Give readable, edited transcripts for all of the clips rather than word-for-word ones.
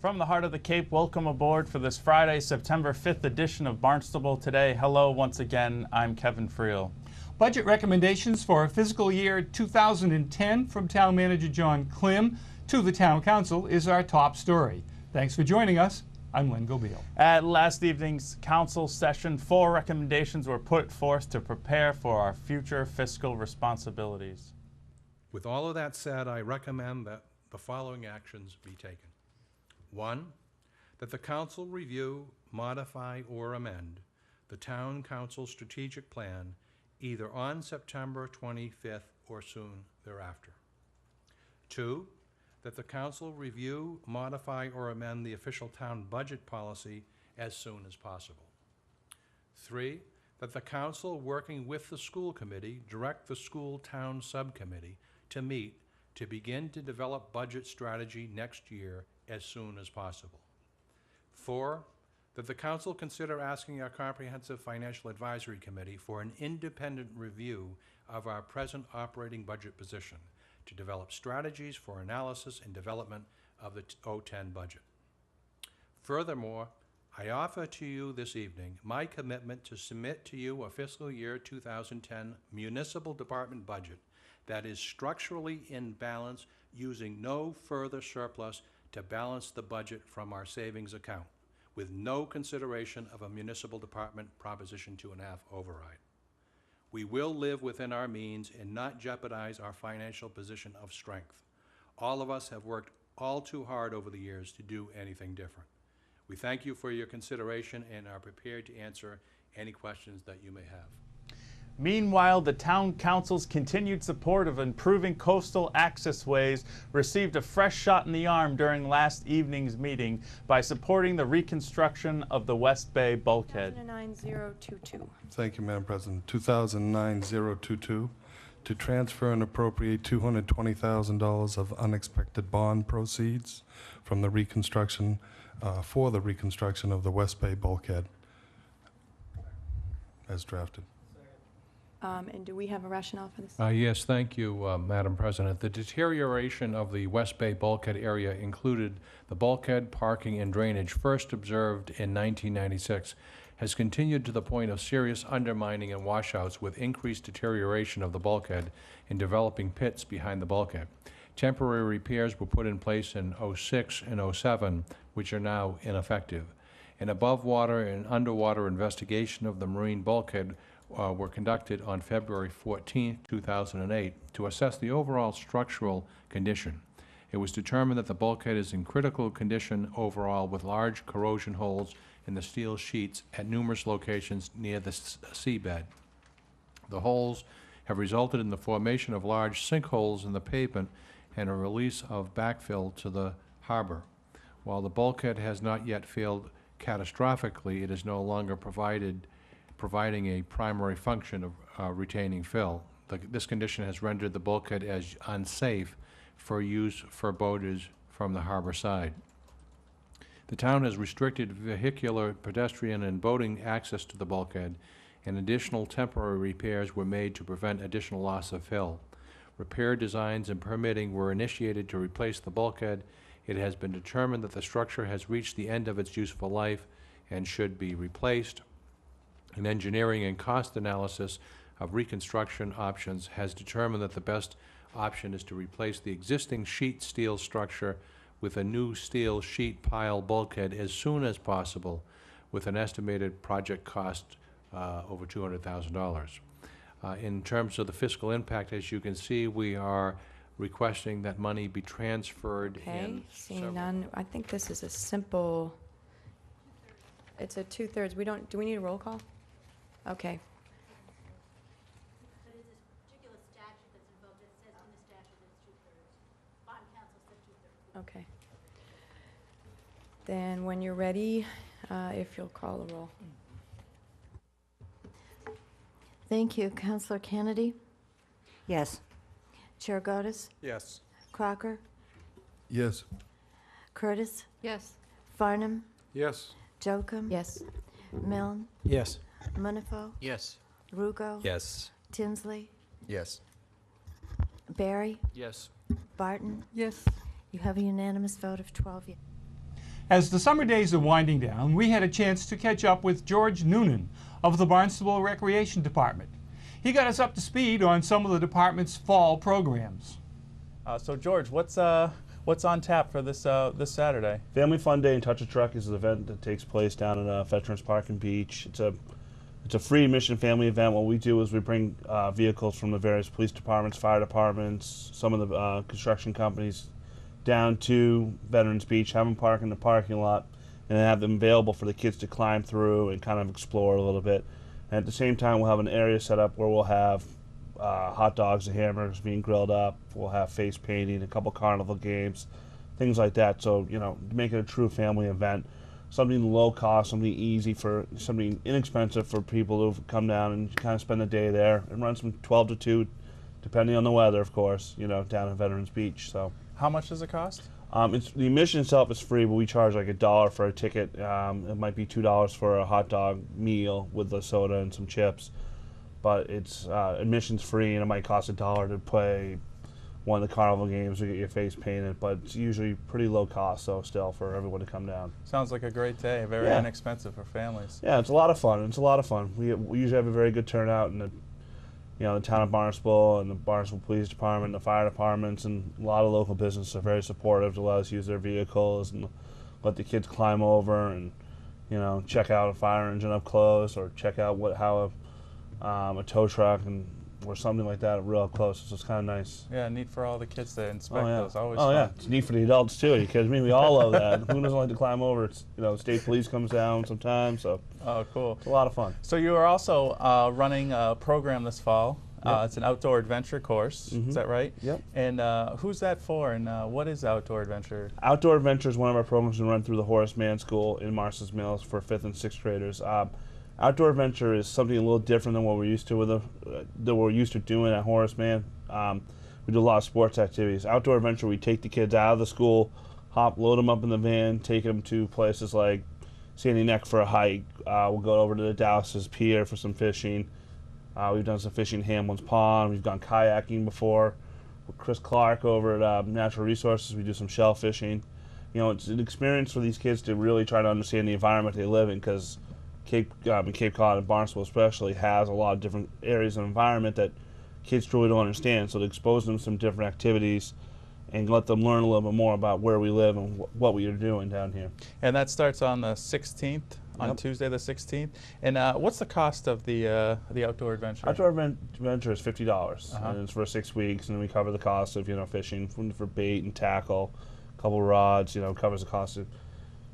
From the heart of the Cape, welcome aboard for this Friday, September 5th edition of Barnstable Today. Hello once again, I'm Kevin Friel. Budget recommendations for fiscal year 2010 from Town Manager John Klim to the Town Council is our top story. Thanks for joining us. I'm Len Gobeil. At last evening's council session, 4 recommendations were put forth to prepare for our future fiscal responsibilities. With all of that said, I recommend that the following actions be taken. 1, that the council review, modify, or amend the Town Council strategic plan either on September 25th or soon thereafter. 2, that the council review, modify, or amend the official town budget policy as soon as possible. 3, that the council, working with the school committee, direct the school town subcommittee to meet to begin to develop budget strategy next year as soon as possible. 4, that the council consider asking our comprehensive financial advisory committee for an independent review of our present operating budget position to develop strategies for analysis and development of the 2010 budget. Furthermore, I offer to you this evening my commitment to submit to you a fiscal year 2010 municipal department budget that is structurally in balance, using no further surplus to balance the budget from our savings account, with no consideration of a municipal department Proposition 2.5 override. We will live within our means and not jeopardize our financial position of strength. All of us have worked all too hard over the years to do anything different. We thank you for your consideration and are prepared to answer any questions that you may have. Meanwhile, the Town Council's continued support of improving coastal accessways received a fresh shot in the arm during last evening's meeting by supporting the reconstruction of the West Bay bulkhead. 2009-022. Thank you, Madam President. 2009-022, to transfer and appropriate $220,000 of unexpected bond proceeds from the reconstruction, for the reconstruction of the West Bay bulkhead, as drafted. And do we have a rationale for this? Yes, thank you, Madam President. The deterioration of the West Bay bulkhead area included the bulkhead, parking, and drainage first observed in 1996, has continued to the point of serious undermining and washouts with increased deterioration of the bulkhead and developing pits behind the bulkhead. Temporary repairs were put in place in 06 and 07, which are now ineffective. An above water and underwater investigation of the marine bulkhead were conducted on February 14, 2008, to assess the overall structural condition. It was determined that the bulkhead is in critical condition overall, with large corrosion holes in the steel sheets at numerous locations near the seabed. The holes have resulted in the formation of large sinkholes in the pavement and a release of backfill to the harbor. While the bulkhead has not yet failed catastrophically, it is no longer providing a primary function of retaining fill. This condition has rendered the bulkhead as unsafe for use for boaters from the harbor side. The town has restricted vehicular, pedestrian, and boating access to the bulkhead, and additional temporary repairs were made to prevent additional loss of fill. Repair designs and permitting were initiated to replace the bulkhead. It has been determined that the structure has reached the end of its useful life and should be replaced. An engineering and cost analysis of reconstruction options has determined that the best option is to replace the existing sheet steel structure with a new steel sheet pile bulkhead as soon as possible, with an estimated project cost over $200,000. In terms of the fiscal impact, as you can see, we are requesting that money be transferred in Seeing none, I think this is a simple, it's a 2/3. Do we need a roll call? Okay. But it's a particular statute that's invoked. It says in the statute that it's 2/3. Bond council said 2/3. Okay. Then when you're ready, if you'll call the roll. Thank you. Councillor Kennedy? Yes. Chair Godis? Yes. Crocker? Yes. Curtis? Yes. Farnham? Yes. Jokum? Yes. Milne? Yes. Munifo? Yes. Rugo? Yes. Tinsley? Yes. Barry? Yes. Barton? Yes. You have a unanimous vote of 12 yes. As the summer days are winding down, we had a chance to catch up with George Noonan of the Barnstable Recreation Department. He got us up to speed on some of the department's fall programs. So George, what's on tap for this Saturday? Family Fun Day and Touch a Truck is an event that takes place down at Veterans Park and Beach. It's a free admission family event. What we do is we bring vehicles from the various police departments, fire departments, some of the construction companies down to Veterans Beach, have them park in the parking lot, and then have them available for the kids to climb through and kind of explore a little bit. And at the same time, we'll have an area set up where we'll have hot dogs and hamburgers being grilled up. We'll have face painting, a couple carnival games, things like that. So, you know, to make it a true family event, something low cost, something easy something inexpensive for people who come down and kind of spend the day there, and runs from 12 to 2, depending on the weather, of course, you know, down at Veterans Beach. So, how much does it cost? The admission itself is free, but we charge like $1 for a ticket. It might be $2 for a hot dog meal with a soda and some chips. But it's admission's free, and it might cost $1 to play one of the carnival games or get your face painted. But it's usually pretty low cost, so still for everyone to come down. Sounds like a great day. Very inexpensive for families. Yeah, it's a lot of fun. It's a lot of fun. We usually have a very good turnout in the town of Barnstable and the Barnstable Police Department, the fire departments, and a lot of local businesses are very supportive to let us use their vehicles and let the kids climb over and, you know, check out a fire engine up close, or check out how a tow truck or something like that real close. So it's kind of nice. Yeah, neat for all the kids to inspect those. Always oh fun. Yeah, it's neat for the adults too. You kidding me? We all love that. Who doesn't like to climb over? It's, you know, state police comes down sometimes, so Oh, cool. it's a lot of fun. So you are also running a program this fall. Yep. It's an outdoor adventure course. Is that right? Yep. And who's that for? And what is outdoor adventure? Outdoor Adventure is one of our programs we run through the Horace Mann School in Marstons Mills for 5th and 6th graders. Outdoor Adventure is something a little different than what we're used to doing at Horace Mann. We do a lot of sports activities. Outdoor Adventure, we take the kids out of the school, load them up in the van, take them to places like Sandy Neck for a hike. We'll go over to the Dallas's Pier for some fishing. We've done some fishing in Hamlin's Pond. We've gone kayaking before. With Chris Clark over at Natural Resources, we do some shell fishing. You know, it's an experience for these kids to really try to understand the environment they live in, because Cape Cod and Barnstable especially has a lot of different areas of environment that kids truly don't understand. So to expose them to some different activities and let them learn a little bit more about where we live and what we are doing down here. And that starts on the 16th, on Tuesday the 16th. And what's the cost of the outdoor adventure? Outdoor adventure is $50, and it's for 6 weeks, and then we cover the cost of, you know, fishing for bait and tackle, a couple rods, you know, covers the cost of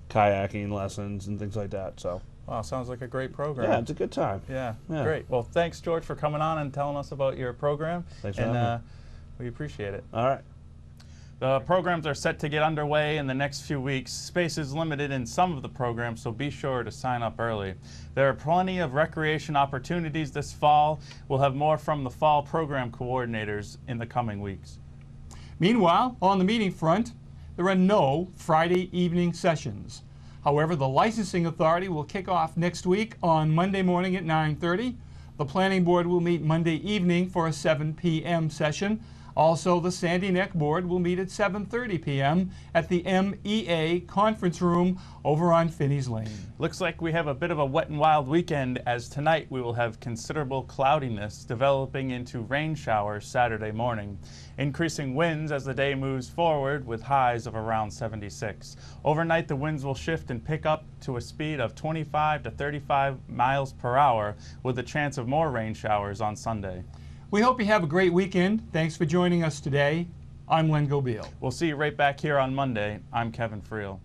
kayaking lessons and things like that. So. Wow, sounds like a great program. Yeah, it's a good time. Yeah, Yeah. great. Well, thanks, George, for coming on and telling us about your program. Thanks for having me. We appreciate it. All right. The programs are set to get underway in the next few weeks. Space is limited in some of the programs, so be sure to sign up early. There are plenty of recreation opportunities this fall. We'll have more from the fall program coordinators in the coming weeks. Meanwhile, on the meeting front, there are no Friday evening sessions. However, the licensing authority will kick off next week on Monday morning at 9:30. The planning board will meet Monday evening for a 7 p.m. session. Also, the Sandy Neck board will meet at 7:30 p.m. at the MEA conference room over on Finney's Lane. Looks like we have a bit of a wet and wild weekend, as tonight we will have considerable cloudiness developing into rain showers Saturday morning. Increasing winds as the day moves forward with highs of around 76. Overnight the winds will shift and pick up to a speed of 25 to 35 miles per hour with a chance of more rain showers on Sunday. We hope you have a great weekend. Thanks for joining us today. I'm Len Gobeil. We'll see you right back here on Monday. I'm Kevin Friel.